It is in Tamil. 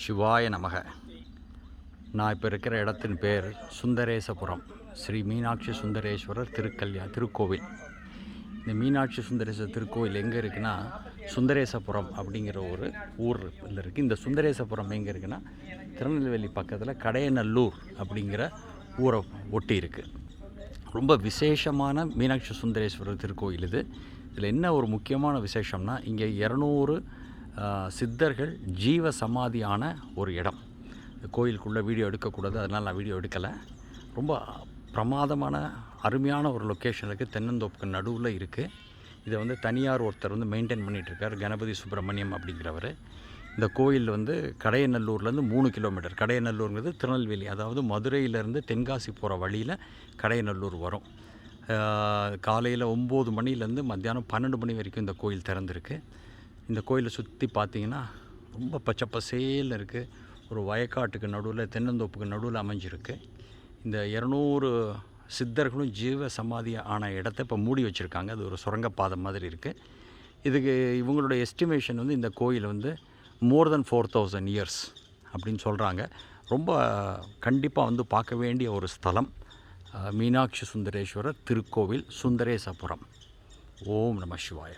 சிவாய நமக. நான் இப்போ இருக்கிற இடத்தின் பேர் சுந்தரேசபுரம். ஸ்ரீ மீனாட்சி சுந்தரேஸ்வரர் திருக்கோவில். இந்த மீனாட்சி சுந்தரேஸ்வரர் திருக்கோவில் எங்கே இருக்குன்னா சுந்தரேசபுரம் அப்படிங்கிற ஒரு ஊரில் இருக்குது. இந்த சுந்தரேசபுரம் எங்கே இருக்குன்னா திருநெல்வேலி பக்கத்தில் கடையநல்லூர் அப்படிங்கிற ஊரை ஒட்டி இருக்குது. ரொம்ப விசேஷமான மீனாட்சி சுந்தரேஸ்வரர் திருக்கோயில் இது. இதில் என்ன ஒரு முக்கியமான விசேஷம்னா, இங்கே 200 சித்தர்கள் ஜீவ சமாதியான ஒரு இடம். இந்த கோயிலுக்குள்ளே வீடியோ எடுக்கக்கூடாது, அதனால் நான் வீடியோ எடுக்கலை. ரொம்ப பிரமாதமான அருமையான ஒரு லொக்கேஷன் இருக்குது. தென்னந்தோப்புக்கு நடுவில் இருக்குது. இதை வந்து தனியார் ஒருத்தர் வந்து மெயின்டைன் பண்ணிகிட்ருக்கார், கணபதி சுப்பிரமணியம் அப்படிங்கிறவர். இந்த கோயில் வந்து கடையநல்லூர்லேருந்து 3 கிலோமீட்டர். கடையநல்லூருங்கிறது திருநெல்வேலி, அதாவது மதுரையிலேருந்து தென்காசி போகிற வழியில் கடையநல்லூர் வரும். காலையில் 9 மணிலேருந்து மத்தியானம் 12 மணி வரைக்கும் இந்த கோயில் திறந்துருக்கு. இந்த கோயிலை சுற்றி பார்த்தீங்கன்னா ரொம்ப பச்சை பசேல்னு இருக்குது. ஒரு வயக்காட்டுக்கு நடுவில், தென்னந்தோப்புக்கு நடுவில் அமைஞ்சிருக்கு. இந்த 200 சித்தர்களும் ஜீவ சமாதி ஆன இடத்த இப்போ மூடி வச்சுருக்காங்க. அது ஒரு சுரங்கப்பாதை மாதிரி இருக்குது. இதுக்கு இவங்களோட எஸ்டிமேஷன் வந்து இந்த கோயில் வந்து மோர் தென் 4000 இயர்ஸ் அப்படின்னு சொல்கிறாங்க. ரொம்ப கண்டிப்பாக வந்து பார்க்க வேண்டிய ஒரு ஸ்தலம் மீனாட்சி சுந்தரேஸ்வரர் திருக்கோவில் சுந்தரேசபுரம். ஓம் நம சிவாய.